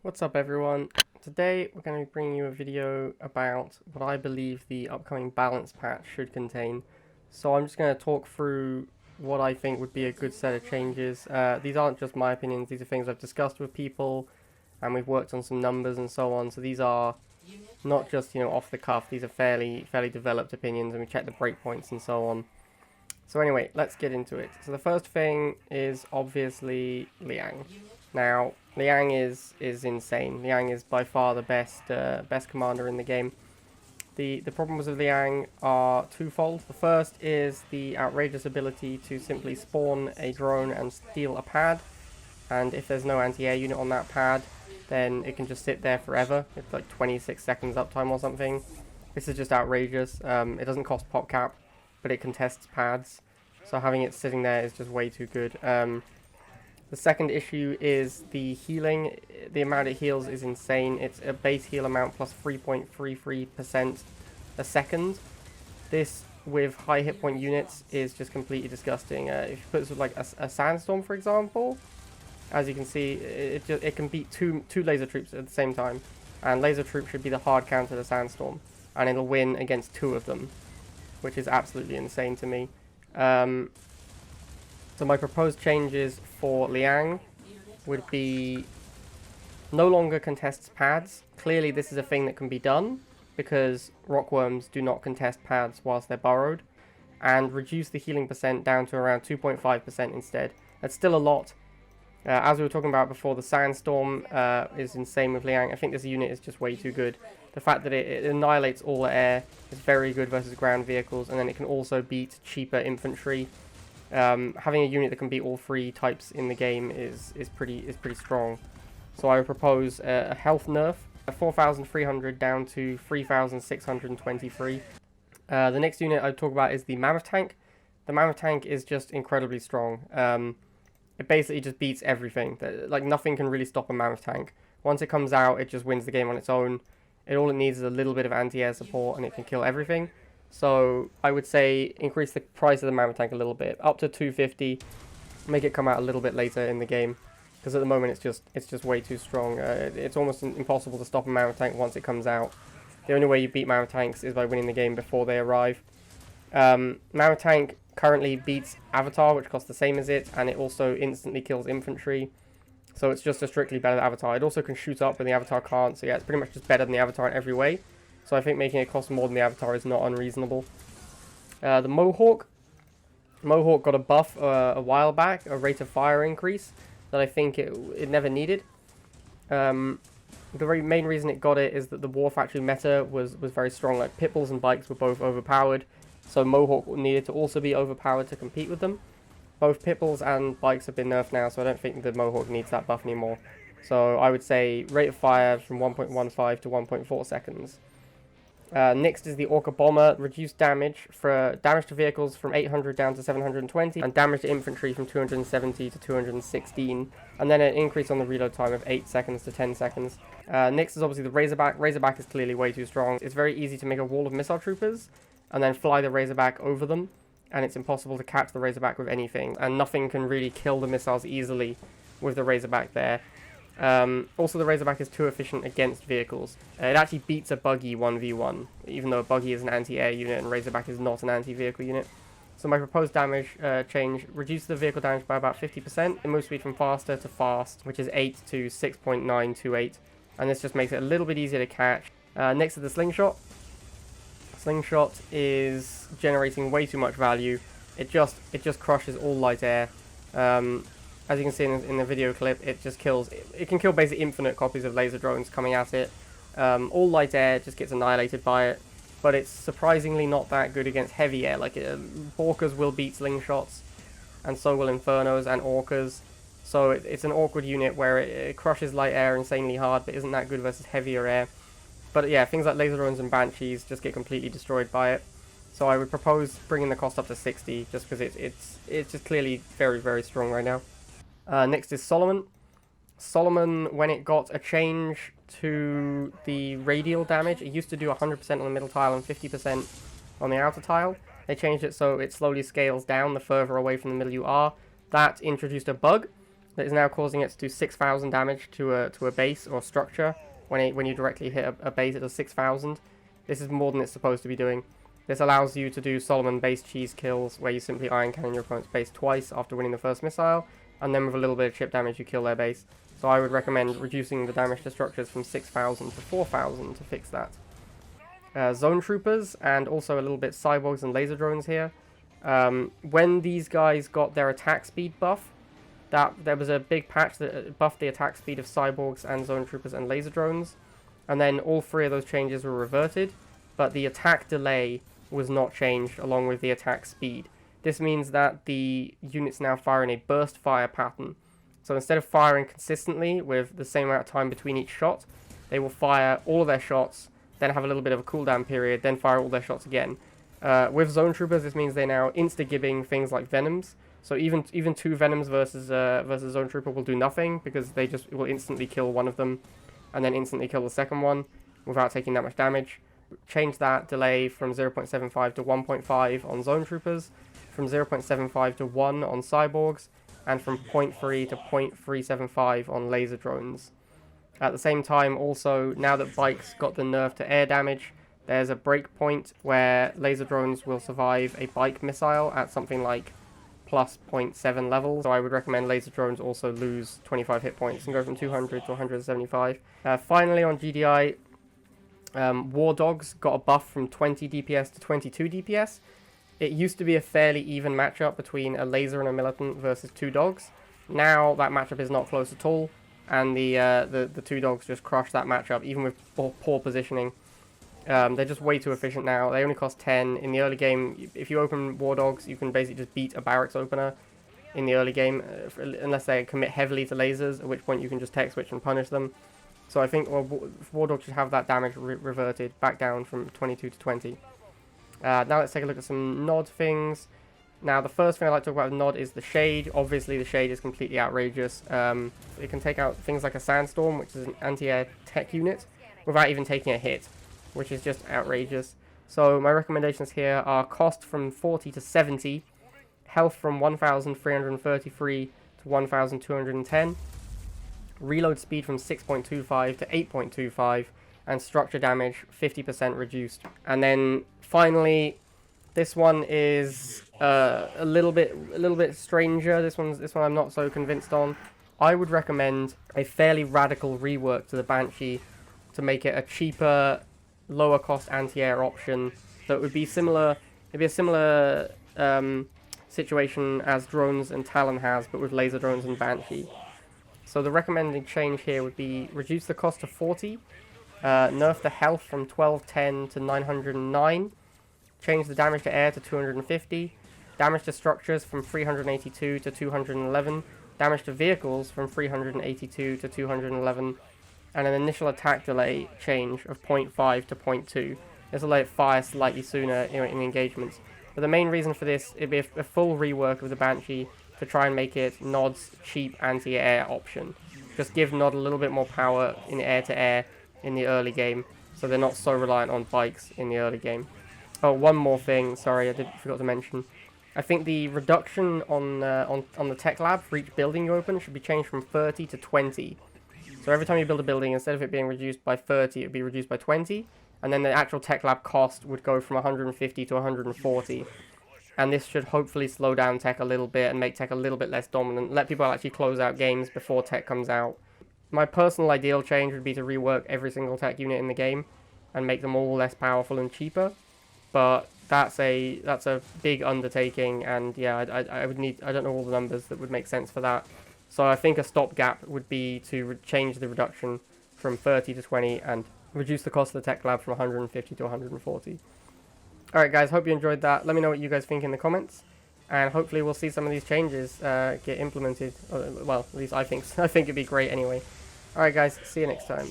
What's up everyone? Today we're going to be bringing you a video about what I believe the upcoming balance patch should contain. So I'm just going to talk through what I think would be a good set of changes. These aren't just my opinions, these are things I've discussed with people and we've worked on some numbers and so on. So these are not just, off the cuff, these are fairly developed opinions and we checked the breakpoints and so on. So anyway, let's get into it. So the first thing is obviously Liang. Now, Liang is insane. Liang is by far the best commander in the game. The problems with Liang are twofold. The first is the outrageous ability to simply spawn a drone and steal a pad. And if there's no anti-air unit on that pad, then it can just sit there forever. It's like 26 seconds uptime or something. This is just outrageous. It doesn't cost pop cap, but it contests pads. So having it sitting there is just way too good. The second issue is the healing. The amount it heals is insane. It's a base heal amount plus 3.33% a second. This with high hit point units is just completely disgusting. If you put this with like a sandstorm, for example, as you can see, it can beat two laser troops at the same time. And laser troop should be the hard counter to sandstorm. And it'll win against two of them, which is absolutely insane to me. So my proposed changes for Liang would be no longer contests pads. Clearly this is a thing that can be done because rockworms do not contest pads whilst they're burrowed, and reduce the healing percent down to around 2.5% instead. That's still a lot. As we were talking about before, the sandstorm is insane with Liang. I think this unit is just way too good. The fact that it annihilates all the air is very good versus ground vehicles, and then it can also beat cheaper infantry. Having a unit that can beat all three types in the game is pretty strong. So I would propose a health nerf, 4,300 down to 3,623. The next unit I'd talk about is the Mammoth Tank. The Mammoth Tank is just incredibly strong. It basically just beats everything. Like, nothing can really stop a Mammoth Tank. Once it comes out, it just wins the game on its own. All it needs is a little bit of anti-air support and it can kill everything. So I would say increase the price of the Mammoth Tank a little bit, up to 250. Make it come out a little bit later in the game, because at the moment it's just way too strong. It's almost impossible to stop a Mammoth Tank once it comes out. The only way you beat Mammoth Tanks is by winning the game before they arrive. Mammoth Tank currently beats Avatar, which costs the same as it, and it also instantly kills infantry. So it's just a strictly better Avatar. It also can shoot up when the Avatar can't, so yeah, it's pretty much just better than the Avatar in every way. So I think making it cost more than the Avatar is not unreasonable. The Mohawk. Mohawk got a buff a while back, a rate of fire increase, that I think it never needed. The very main reason it got it is that the War Factory meta was very strong. Like, Pitbulls and Bikes were both overpowered, so Mohawk needed to also be overpowered to compete with them. Both Pitbulls and Bikes have been nerfed now, so I don't think the Mohawk needs that buff anymore. So I would say rate of fire from 1.15 to 1.4 seconds. Next is the Orca Bomber, reduced damage to vehicles from 800 down to 720, and damage to infantry from 270 to 216, and then an increase on the reload time of 8 seconds to 10 seconds. Next is obviously the Razorback. Razorback is clearly way too strong. It's very easy to make a wall of missile troopers, and then fly the Razorback over them, and it's impossible to catch the Razorback with anything, and nothing can really kill the missiles easily with the Razorback there. Also, the Razorback is too efficient against vehicles. It actually beats a Buggy 1v1, even though a Buggy is an anti-air unit and Razorback is not an anti-vehicle unit. So my proposed damage change reduces the vehicle damage by about 50%, and move speed from faster to fast, which is 8 to 6.928, and this just makes it a little bit easier to catch. Next is the Slingshot. Slingshot is generating way too much value. It just crushes all light air. As you can see in the video clip, it just kills. It can kill basically infinite copies of laser drones coming at it. All light air just gets annihilated by it, but it's surprisingly not that good against heavy air. Like, Orcas will beat Slingshots, and so will Infernos and Orcas. So it's an awkward unit where it crushes light air insanely hard, but isn't that good versus heavier air. But yeah, things like laser drones and Banshees just get completely destroyed by it. So I would propose bringing the cost up to 60, just because it's just clearly very strong right now. Next is Solomon. Solomon, when it got a change to the radial damage, it used to do 100% on the middle tile and 50% on the outer tile. They changed it so it slowly scales down the further away from the middle you are. That introduced a bug, that is now causing it to do 6,000 damage to a base or structure. When you directly hit a base, it does 6,000. This is more than it's supposed to be doing. This allows you to do Solomon base cheese kills, where you simply iron cannon your opponent's base twice after winning the first missile, and then with a little bit of chip damage you kill their base. So I would recommend reducing the damage to structures from 6,000 to 4,000 to fix that. Zone Troopers, and also a little bit Cyborgs and Laser Drones here. When these guys got their attack speed buff, there was a big patch that buffed the attack speed of Cyborgs and Zone Troopers and Laser Drones, and then all three of those changes were reverted, but the attack delay was not changed along with the attack speed. This means that the units now fire in a burst fire pattern. So instead of firing consistently with the same amount of time between each shot, they will fire all of their shots, then have a little bit of a cooldown period, then fire all their shots again. With Zone Troopers, this means they're now insta-gibbing things like Venoms. So even 2 Venoms versus Zone Trooper will do nothing, because they just will instantly kill one of them, and then instantly kill the second one, without taking that much damage. Change that delay from 0.75 to 1.5 on Zone Troopers, from 0.75 to 1 on Cyborgs, and from 0.3 to 0.375 on Laser Drones. At the same time, also, now that Bikes got the nerf to air damage, there's a breakpoint where Laser Drones will survive a Bike missile at something like plus 0.7 levels. So I would recommend Laser Drones also lose 25 hit points and go from 200 to 175. Finally, on GDI, War Dogs got a buff from 20 DPS to 22 DPS. It used to be a fairly even matchup between a laser and a militant versus 2 dogs. Now that matchup is not close at all, and the 2 dogs just crush that matchup, even with poor positioning. They're just way too efficient now. They only cost 10. In the early game, if you open War Dogs, you can basically just beat a barracks opener in the early game, unless they commit heavily to lasers, at which point you can just tech switch and punish them. So I think War Dogs should have that damage reverted back down from 22 to 20. Now let's take a look at some Nod things. Now the first thing I'd like to talk about with Nod is the Shade. Obviously the Shade is completely outrageous. It can take out things like a Sandstorm, which is an anti-air tech unit, without even taking a hit, which is just outrageous. So my recommendations here are cost from 40 to 70, health from 1,333 to 1,210, reload speed from 6.25 to 8.25, and structure damage 50% reduced. And then finally, this one is a little bit stranger. This one I'm not so convinced on. I would recommend a fairly radical rework to the Banshee to make it a cheaper, lower cost anti-air option that would be similar. It'd be a similar situation as Drones and Talon has, but with Laser Drones and Banshee. So the recommended change here would be reduce the cost to 40, nerf the health from 1210 to 909, change the damage to air to 250, damage to structures from 382 to 211, damage to vehicles from 382 to 211, and an initial attack delay change of 0.5 to 0.2. This will let it fire slightly sooner in engagements. But the main reason for this, it'd be a full rework of the Banshee to try and make it Nod's cheap anti-air option. Just give Nod a little bit more power in air-to-air in the early game, so they're not so reliant on Bikes in the early game. Oh, one more thing, sorry, I forgot to mention. I think the reduction on the tech lab for each building you open should be changed from 30 to 20. So every time you build a building, instead of it being reduced by 30, it would be reduced by 20, and then the actual tech lab cost would go from 150 to 140. And this should hopefully slow down tech a little bit and make tech a little bit less dominant, let people actually close out games before tech comes out. My personal ideal change would be to rework every single tech unit in the game and make them all less powerful and cheaper, but that's a big undertaking, and yeah, I don't know all the numbers that would make sense for that. So I think a stopgap would be to change the reduction from 30 to 20 and reduce the cost of the tech lab from 150 to 140. Alright guys, hope you enjoyed that. Let me know what you guys think in the comments, and hopefully we'll see some of these changes get implemented. Well, at least I think it'd be great anyway. Alright guys, see you next time.